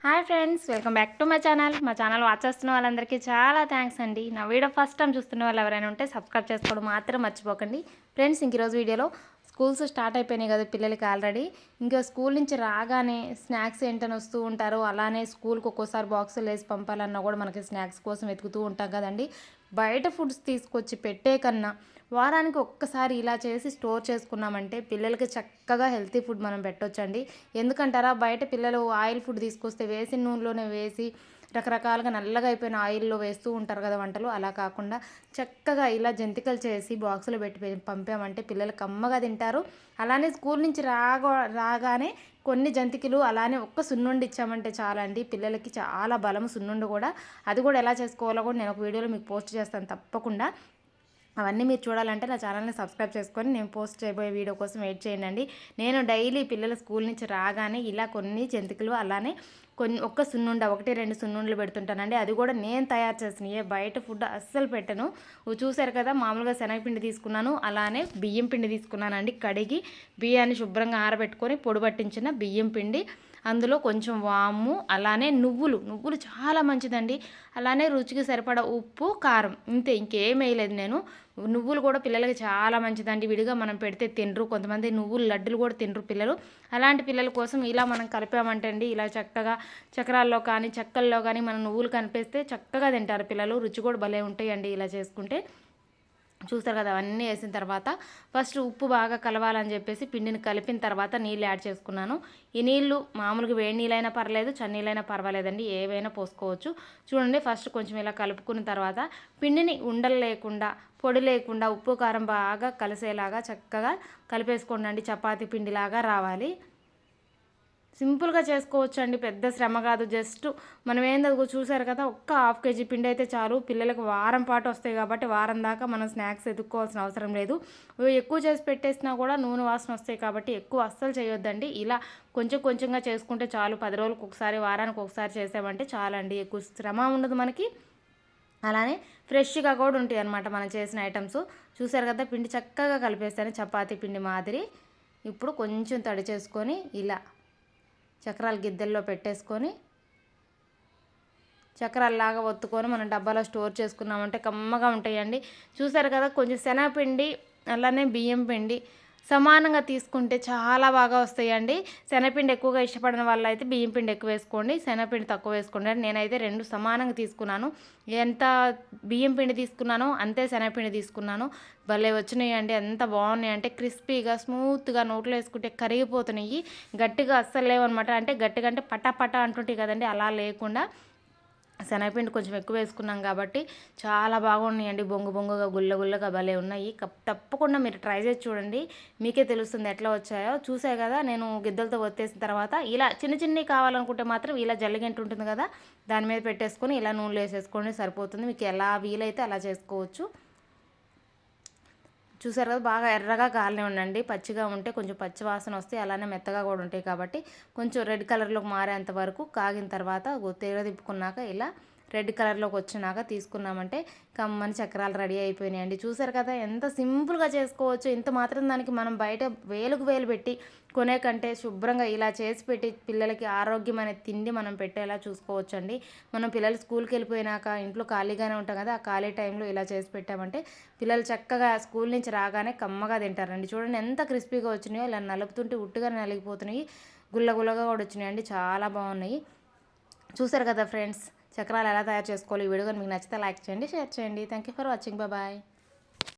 Hi friends, welcome back to my channel. మా channel watch చేస్తున్న వాళ్ళందరికీ చాలా థ్యాంక్స్ అండి. నా వీడియో ఫస్ట్ టైం చూస్తున్న వాళ్ళు ఎవరైనా ఉంటే సబ్స్క్రైబ్ చేసుకోవడం మాత్రం మర్చిపోకండి. ఫ్రెండ్స్, ఇంక ఈరోజు వీడియోలో స్కూల్స్ స్టార్ట్ అయిపోయినాయి కదా పిల్లలకి ఆల్రెడీ. ఇంకా స్కూల్ నుంచి రాగానే స్నాక్స్ ఏంటని వస్తూ ఉంటారు. అలానే స్కూల్కి ఒక్కోసారి బాక్సులు వేసి పంపాలన్నా కూడా మనకి స్నాక్స్ కోసం వెతుకుతూ ఉంటాం కదండి. బయట ఫుడ్స్ తీసుకొచ్చి పెట్టే కన్నా వారానికి ఒక్కసారి ఇలా చేసి స్టోర్ చేసుకున్నామంటే పిల్లలకి చక్కగా హెల్తీ ఫుడ్ మనం పెట్టొచ్చండి. ఎందుకంటారా, బయట పిల్లలు ఆయిల్ ఫుడ్ తీసుకొస్తే వేసిన నూనెలోనే వేసి రకరకాలుగా నల్లగా అయిపోయిన ఆయిల్లో వేస్తూ ఉంటారు కదా వంటలు. అలా కాకుండా చక్కగా ఇలా జంతికలు చేసి బాక్సులో పెట్టి పంపామంటే పిల్లలు కమ్మగా తింటారు. అలానే స్కూల్ నుంచి రాగానే కొన్ని జంతికలు అలానే ఒక్క సున్నుండి ఇచ్చామంటే చాలండి, పిల్లలకి చాలా బలం సున్నుండి కూడా. అది కూడా ఎలా చేసుకోవాలో కూడా నేను ఒక వీడియోలో మీకు పోస్ట్ చేస్తాను తప్పకుండా. అవన్నీ మీరు చూడాలంటే నా ఛానల్ని సబ్స్క్రైబ్ చేసుకొని నేను పోస్ట్ చేయబోయే వీడియో కోసం వెయిట్ చేయండి. నేను డైలీ పిల్లలు స్కూల్ నుంచి రాగానే ఇలా కొన్ని జంతికలు అలానే ఒక్క సున్నుండ 1-2 సున్నుండలు పెడుతుంటానండి. అది కూడా నేను తయారు చేసినవి, బయట ఫుడ్ అస్సలు పెట్టను. చూసారు కదా, మామూలుగా శనగపిండి తీసుకున్నాను, అలానే బియ్యం పిండి తీసుకున్నానండి. కడిగి బియ్యాన్ని శుభ్రంగా ఆరబెట్టుకొని పొడి పట్టించిన బియ్యం పిండి, అందులో కొంచెం వాము, అలానే నువ్వులు చాలా మంచిదండి. అలానే రుచికి సరిపడా ఉప్పు, కారం, ఇంతే, ఇంకేం వేయలేదు నేను. నువ్వులు కూడా పిల్లలకి చాలా మంచిదండి. విడిగా మనం పెడితే తినరు. కొంతమంది నువ్వులు లడ్డులు కూడా తినరు పిల్లలు. అలాంటి పిల్లల కోసం ఇలా మనం కలిపామంటే అండి, ఇలా చక్కగా చక్రాల్లో కానీ చెక్కల్లో కానీ మనం నువ్వులు కలిపేస్తే చక్కగా తింటారు పిల్లలు. రుచి కూడా భలే ఉంటాయండి ఇలా చేసుకుంటే. చూస్తారు కదా, అవన్నీ వేసిన తర్వాత ఫస్ట్ ఉప్పు బాగా కలవాలని చెప్పేసి పిండిని కలిపిన తర్వాత నీళ్ళు యాడ్ చేసుకున్నాను. ఈ నీళ్ళు మామూలుగా వేడి నీళ్ళైనా పర్లేదు, చన్నీళ్ళైనా పర్వాలేదండి, ఏవైనా పోసుకోవచ్చు. చూడండి, ఫస్ట్ కొంచెం ఇలా కలుపుకున్న తర్వాత పిండిని ఉండలు లేకుండా, పొడి లేకుండా ఉప్పు కారం బాగా కలిసేలాగా చక్కగా కలిపేసుకోండి. చపాతీ పిండిలాగా రావాలి. సింపుల్గా చేసుకోవచ్చు అండి, పెద్ద శ్రమ కాదు. జస్ట్ మనం ఏందో చూసారు కదా, ఒక్క ½ కేజీ పిండి అయితే చాలు. పిల్లలకు వారం పాటు వస్తాయి కాబట్టి వారం దాకా మనం స్నాక్స్ ఎదుక్కోవాల్సిన అవసరం లేదు. ఎక్కువ చేసి పెట్టేసినా కూడా నూనె వాసన వస్తాయి కాబట్టి ఎక్కువ అస్సలు చేయొద్దండి. ఇలా కొంచెం కొంచెంగా చేసుకుంటే చాలు. 10 రోజులకు ఒకసారి, వారానికి ఒకసారి చేసామంటే చాలండి, ఎక్కువ శ్రమ ఉండదు మనకి. అలానే ఫ్రెష్గా కూడా ఉంటాయి అన్నమాట మనం చేసిన ఐటమ్స్. చూసారు కదా, పిండి చక్కగా కలిపేస్తాను చపాతీ పిండి మాదిరి. ఇప్పుడు కొంచెం తడి చేసుకొని ఇలా చక్రాల గిద్దెల్లో పెట్టేసుకొని చక్రాల్లాగా ఒత్తుకొని మనం డబ్బాలో స్టోర్ చేసుకున్నామంటే కమ్మగా ఉంటాయండి. చూసారు కదా, కొంచెం శనగపిండి అలానే బియ్యం పిండి సమానంగా తీసుకుంటే చాలా బాగా వస్తాయండి. శనగపిండి ఎక్కువగా ఇష్టపడిన వాళ్ళు అయితే బియ్యం పిండి ఎక్కువ వేసుకోండి, శనగపిండి తక్కువ వేసుకోండి. నేనైతే 2 సమానంగా తీసుకున్నాను. ఎంత బియ్యం పిండి తీసుకున్నానో అంతే శనగపిండి తీసుకున్నాను. భలే వచ్చినాయండి, ఎంత బాగున్నాయి అంటే క్రిస్పీగా స్మూత్గా నోట్లో వేసుకుంటే కరిగిపోతున్నాయి. గట్టిగా అస్సలు లేవన్నమాట. అంటే గట్టిగా అంటే పటా అంటుంటాయి కదండి, అలా లేకుండా శనగపిండి కొంచెం ఎక్కువ వేసుకున్నాం కాబట్టి చాలా బాగున్నాయండి. బొంగుగా గుల్లగా భలే ఉన్నాయి. తప్పకుండా మీరు ట్రై చేసి చూడండి, మీకే తెలుస్తుంది ఎట్లా వచ్చాయో. చూసే కదా, నేను గిద్దలతో ఒత్తేసిన తర్వాత ఇలా చిన్నవి కావాలనుకుంటే మాత్రం ఇలా జల్లిగంట ఉంటుంది కదా, దాని మీద పెట్టేసుకొని ఇలా నూనెలో వేసేసుకోండి, సరిపోతుంది. మీకు ఎలా వీలైతే అలా చేసుకోవచ్చు. చూసారు కదా, బాగా ఎర్రగా కాలనే ఉండండి. పచ్చిగా ఉంటే కొంచెం పచ్చి వాసన వస్తాయి, అలానే మెత్తగా కూడా ఉంటాయి కాబట్టి కొంచెం రెడ్ కలర్లోకి మారేంత వరకు కాగిన తర్వాత తీగ తిప్పుకున్నాక ఇలా రెడ్ కలర్లోకి వచ్చినాక తీసుకున్నామంటే కమ్మని చక్రాలు రెడీ అయిపోయినాయండి. చూసారు కదా, ఎంత సింపుల్గా చేసుకోవచ్చు. ఇంత మాత్రం దానికి మనం బయట వేలకు వేలు పెట్టి కొనే కంటే శుభ్రంగా ఇలా చేసి పెట్టి పిల్లలకి ఆరోగ్యమైన తిండి మనం పెట్టేలా చూసుకోవచ్చండి. మనం పిల్లలు స్కూల్కి వెళ్ళిపోయినాక ఇంట్లో ఖాళీగానే ఉంటాం కదా, ఆ ఖాళీ టైంలో ఇలా చేసి పెట్టామంటే పిల్లలు చక్కగా స్కూల్ నుంచి రాగానే కమ్మగా తింటారండి. చూడండి ఎంత క్రిస్పీగా వచ్చినాయో, ఇలా నలుపుతుంటే ఉట్టుగా నలిగిపోతున్నాయి, గుల్లగా కూడా వచ్చినాయండి, చాలా బాగున్నాయి. చూసారు కదా ఫ్రెండ్స్, చక్రాలు ఎలా తయారు చేసుకోవాలి. ఈ వీడియో మీకు నచ్చితే లైక్ చేయండి, షేర్ చేయండి. Thank you for watching. Bye.